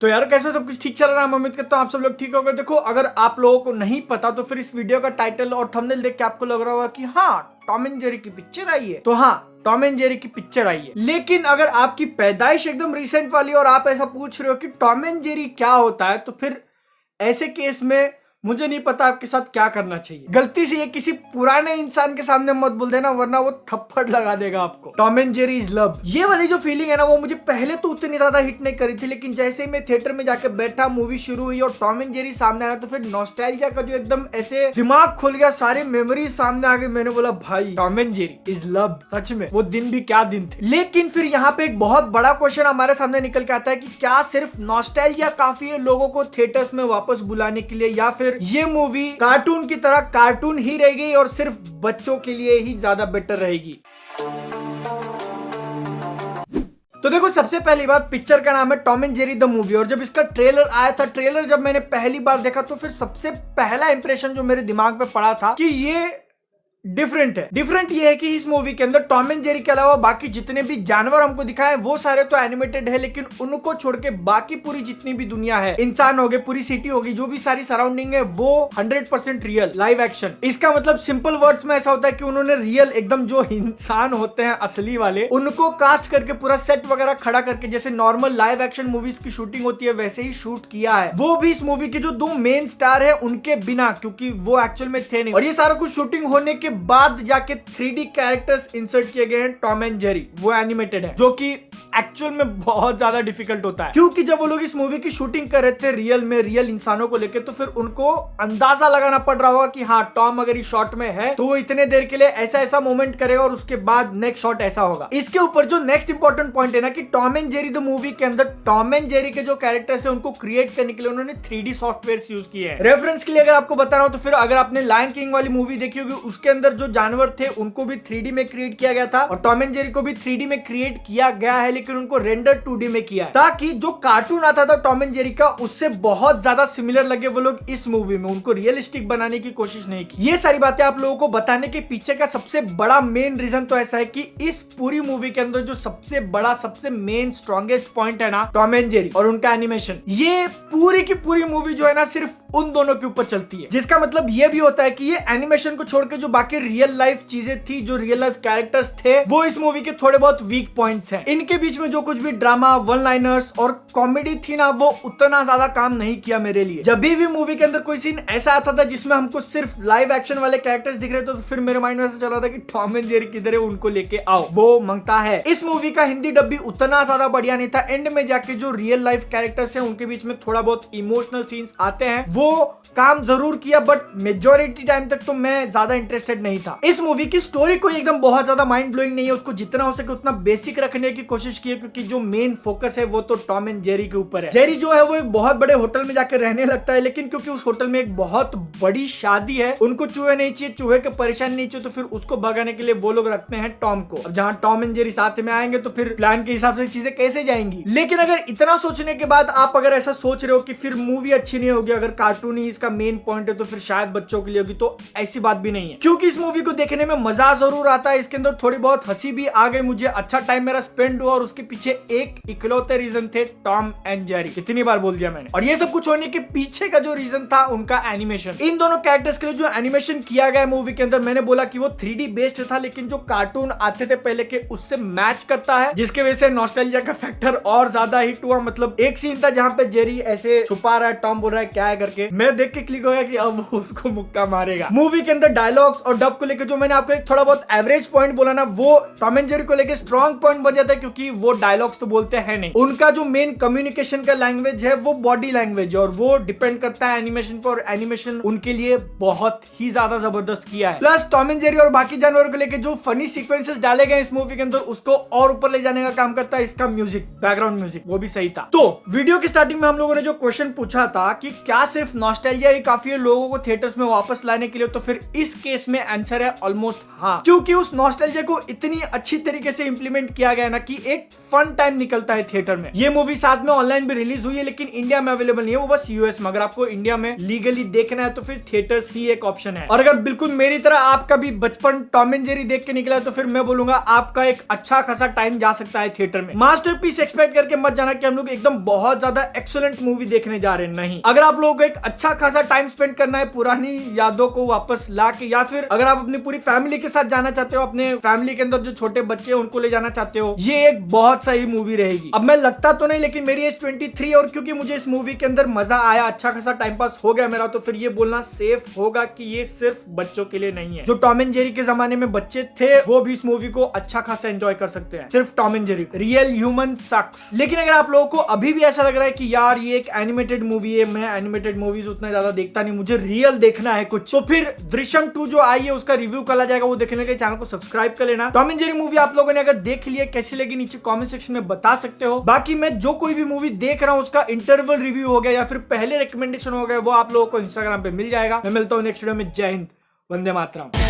तो यार कैसे सब कुछ ठीक चल रहा है? मैं उम्मीद करता हूँ आप सब लोग ठीक होंगे। देखो, अगर आप लोगों को नहीं पता तो फिर इस वीडियो का टाइटल और थंबनेल देख के आपको लग रहा होगा कि हाँ, टॉम एंड जेरी की पिक्चर आई है। तो हाँ, टॉम एंड जेरी की पिक्चर आई है। लेकिन अगर आपकी पैदाइश एकदम रिसेंट वाली और आप ऐसा पूछ रहे हो कि टॉम एंड जेरी क्या होता है, तो फिर ऐसे केस में मुझे नहीं पता आपके साथ क्या करना चाहिए। गलती से ये किसी पुराने इंसान के सामने मत बोल देना, वरना वो थप्पड़ लगा देगा आपको। Tom and Jerry is love, ये वाली जो फीलिंग है ना, वो मुझे पहले तो उतनी ज्यादा हिट नहीं करी थी, लेकिन जैसे ही मैं थिएटर में जाके बैठा, मूवी शुरू हुई और टॉम एंड जेरी सामने आया, तो फिर नॉस्टैल्जिया का जो एकदम ऐसे दिमाग खुल गया, सारी मेमोरीज सामने आ गई। मैंने बोला भाई, Tom and Jerry is love. सच में वो दिन भी क्या दिन थे। लेकिन फिर यहाँ पे एक बहुत बड़ा क्वेश्चन हमारे सामने निकल के आता है कि क्या सिर्फ नॉस्टैल्जिया काफी है लोगों को थिएटर्स में वापस बुलाने के लिए, या फिर ये मूवी कार्टून की तरह कार्टून ही रहेगी और सिर्फ बच्चों के लिए ही ज्यादा बेटर रहेगी। तो देखो, सबसे पहली बात, पिक्चर का नाम है Tom and Jerry the movie, और जब इसका ट्रेलर आया था, ट्रेलर जब मैंने पहली बार देखा, तो फिर सबसे पहला इंप्रेशन जो मेरे दिमाग में पड़ा था कि ये डिफरेंट है। डिफरेंट ये है कि इस मूवी के अंदर टॉम एंड जेरी के अलावा बाकी जितने भी जानवर हमको दिखाए वो सारे तो एनिमेटेड है, लेकिन उनको छोड़ के बाकी पूरी जितनी भी दुनिया है, इंसान हो गए, पूरी सिटी होगी, जो भी सारी सराउंडिंग है, वो 100% रियल लाइव एक्शन। इसका मतलब सिंपल वर्ड्स में ऐसा होता है कि उन्होंने रियल एकदम जो इंसान होते हैं असली वाले, उनको कास्ट करके पूरा सेट वगैरह खड़ा करके, जैसे नॉर्मल लाइव एक्शन मूवीज की शूटिंग होती है वैसे ही शूट किया है। वो भी इस मूवी के जो दो मेन स्टार है उनके बिना, क्योंकि वो एक्चुअल में थे नहीं। और ये सारा कुछ शूटिंग होने के बाद जाके 3D कैरेक्टर्स इंसर्ट किए गए हैं टॉम एंड जेरी, वो एनिमेटेड है, जो कि एक्चुअल में बहुत ज्यादा डिफिकल्ट होता है, क्योंकि जब वो लोग इस मूवी की शूटिंग कर रहे थे रियल में, रियल इंसानों को लेकर, तो फिर उनको अंदाजा लगाना पड़ रहा होगा कि हाँ, टॉम अगर इस शॉट में है तो वो इतने देर के लिए ऐसा ऐसा मोमेंट करेगा और उसके बाद नेक्स्ट शॉट ऐसा होगा। इसके ऊपर जो नेक्स्ट इंपॉर्टेंट पॉइंट है ना, कि Tom and Jerry the movie के अंदर टॉम एंड जेरी के जो कैरेक्टर्स है उनको क्रिएट करने के लिए उन्होंने 3D सॉफ्टवेयर यूज किए हैं। रेफरेंस के लिए अगर आपको बता रहा हूं, तो फिर अगर आपने लायन किंग वाली मूवी देखी होगी, उसके अंदर जो जानवर थे उनको भी 3D में क्रिएट किया गया था, और टॉम एंड जेरी को भी 3D में क्रिएट किया गया है, लेकिन उनको रेंडर 2D में किया है, ताकि जो कार्टून आता था टॉम एंड जेरी का उससे बहुत ज्यादा सिमिलर लगे वो लोग इस मूवी में, उनको रियलिस्टिक बनाने की कोशिश नहीं की। ये सारी बातें आप लोगों को बताने के पीछे का सबसे बड़ा मेन रीजन तो ऐसा है कि इस पूरी मूवी के अंदर जो सबसे बड़ा, सबसे मेन स्ट्रॉन्गेस्ट पॉइंट है ना, टॉम एंड जेरी और उनका एनिमेशन। ये पूरी की पूरी मूवी जो है ना, सिर्फ उन दोनों के ऊपर चलती है, जिसका मतलब ये भी होता है कि ये एनिमेशन को छोड़ के जो बाकी रियल लाइफ चीजें थी, जो रियल लाइफ कैरेक्टर्स थे, वो इस मूवी के थोड़े बहुत वीक पॉइंट्स हैं। इनके बीच में जो कुछ भी ड्रामा, वन लाइनर्स और कॉमेडी थी ना, वो उतना ज्यादा काम नहीं किया मेरे लिए। जब भी मूवी के अंदर कोई सीन ऐसा आता था जिसमें हमको सिर्फ लाइव एक्शन वाले कैरेक्टर्स दिख रहे थे, तो फिर मेरे माइंड में ऐसा चल रहा था कि टॉम एंड जेरी किधर है, उनको लेके आओ, वो मांगता है। इस मूवी का हिंदी डब भी उतना ज्यादा बढ़िया नहीं था। एंड में जाके जो रियल लाइफ कैरेक्टर्स हैं उनके बीच में थोड़ा बहुत इमोशनल सीन्स आते हैं, वो काम जरूर किया, बट मेजॉरिटी टाइम तक तो मैं ज्यादा इंटरेस्टेड नहीं था। इस मूवी की स्टोरी कोई एकदम बहुत ज्यादा माइंड ब्लोइंग नहीं है, उसको जितना हो सके उतना बेसिक रखने की कोशिश की है, क्योंकि जो मेन फोकस है वो तो टॉम एंड जेरी के ऊपर है। जेरी जो है वो एक बहुत बड़े होटल में जाकर रहने लगता है, लेकिन क्योंकि उस होटल में एक बहुत बड़ी शादी है, उनको चूहे नहीं चाहिए, चूहे के परेशानी नहीं चाहिए, तो फिर उसको भगाने के लिए वो लोग रखते हैं टॉम को। अब जहां टॉम एंड जेरी साथ में आएंगे तो फिर प्लान के हिसाब से चीजें कैसे जाएंगी। लेकिन अगर इतना सोचने के बाद आप अगर ऐसा सोच रहे हो कि फिर मूवी अच्छी नहीं होगी, अगर कार्टून ही इसका मेन पॉइंट है तो फिर शायद बच्चों के लिए होगी, तो ऐसी बात भी नहीं है, क्योंकि इस मूवी को देखने में मजा जरूर आता है। इसके अंदर थोड़ी बहुत हंसी भी आ गई, मुझे अच्छा टाइम मेरा स्पेंड हुआ, और उसके पीछे एक इकलौते रीजन थे टॉम एंड जेरी। कितनी बार बोल दिया मैंने। और ये सब कुछ होने के पीछे का जो रीजन था उनका एनिमेशन। इन दोनों कैरेक्टर्स के लिए जो एनिमेशन किया गया मूवी के अंदर, मैंने बोला कि वो 3D बेस्ड था, लेकिन जो कार्टून आते थे पहले के उससे मैच करता है, जिसके वजह से नॉस्टैल्जिया का फैक्टर और ज्यादा हिट हुआ। मतलब एक सीन था जहां पे जेरी ऐसे छुपा रहा है, टॉम बोल रहा है क्या है करके, मैं देख के क्लिक हो गया कि अब वो उसको मुक्का मारेगा। मूवी के अंदर डायलॉग्स और डब को लेकर जो मैंने आपको एक थोड़ा बहुत एवरेज पॉइंट बोला ना, वो टॉम एंड जेरी को लेकर स्ट्रॉन्ग पॉइंट बन जाता है, क्योंकि वो डायलॉग्स तो बोलते हैं नहीं। उनका जो मेन कम्युनिकेशन का लैंग्वेज है वो बॉडी लैंग्वेज है, और वो डिपेंड करता है एनिमेशन पर, और एनिमेशन उनके लिए बहुत ही ज्यादा जबरदस्त किया है। प्लस टॉम एंड जेरी और बाकी जानवरों को लेकर जो फनी सीक्वेंसेस डाले गए इस मूवी के अंदर, उसको और ऊपर ले जाने का काम करता है इसका म्यूजिक, बैकग्राउंड म्यूजिक, वो भी सही था। तो वीडियो की स्टार्टिंग में हम लोगों ने जो क्वेश्चन पूछा था कि क्या सिर्फ नॉस्टैल्जिया ही काफी है लोगों को थिएटर्स में वापस लाने के लिए, तो फिर इस केस में आंसर है ऑलमोस्ट हाँ, क्योंकि उस नॉस्टैल्जिया को इतनी अच्छी तरीके से इंप्लीमेंट किया गया ना कि एक फन टाइम निकलता है थिएटर में। ये मूवी साथ में ऑनलाइन भी रिलीज हुई है, लेकिन इंडिया में अवेलेबल नहीं है, वो बस यूएस में। अगर आपको इंडिया में लीगली देखना है तो फिर थिएटर्स ही एक ऑप्शन है। और अगर बिल्कुल मेरी तरह आपका भी बचपन टॉम एंड जेरी देख के निकला है तो फिर मैं बोलूंगा आपका एक अच्छा खासा टाइम जा सकता है थिएटर में। मास्टरपीस एक्सपेक्ट करके मत जाना कि हम लोग एकदम बहुत ज्यादा एक्सीलेंट मूवी देखने जा रहे हैं, नहीं। अगर आप लोगों को एक अच्छा खासा टाइम स्पेंड करना है, पुरानी यादों को वापस ला के, या फिर अगर आप अपनी पूरी फैमिली के साथ जाना चाहते हो, अपने फैमिली के अंदर जो छोटे बच्चे हैं उनको ले जाना चाहते हो, ये एक बहुत सही मूवी रहेगी। अब मैं लगता तो नहीं, लेकिन मेरी एज 23 और क्योंकि मुझे इस मूवी के अंदर मजा आया, अच्छा खासा टाइम पास हो गया मेरा, तो फिर ये बोलना सेफ होगा कि ये सिर्फ बच्चों के लिए नहीं है। जो टॉम एंड जेरी के जमाने में बच्चे थे वो भी इस मूवी को अच्छा खासा एंजॉय कर सकते हैं। सिर्फ Tom and Jerry, real human sucks. लेकिन अगर आप लोगों को अभी भी ऐसा लग रहा है कि यार ये एक एनिमेटेड मूवी है, मैं एनिमेटेड मूवीज उतना ज्यादा देखता नहीं, मुझे रियल देखना है कुछ, तो फिर दृश्यम 2 जो आई है उसका रिव्यू कल आ जाएगा, वो देखने के चैनल को सब्सक्राइब कर लेना। टॉम एंड जेरी मूवी आप लोगों ने अगर देख लिया, कैसी लगी नीचे कमेंट सेक्शन में बता सकते हो। बाकी मैं जो कोई भी मूवी देख रहा हूं उसका इंटरवल रिव्यू हो गया या फिर पहले रिकमेंडेशन हो गया, वो आप लोगों को इंस्टाग्राम पे मिल जाएगा। मैं मिलता हूं नेक्स्ट वीडियो में। जय हिंद, वंदे मातरम।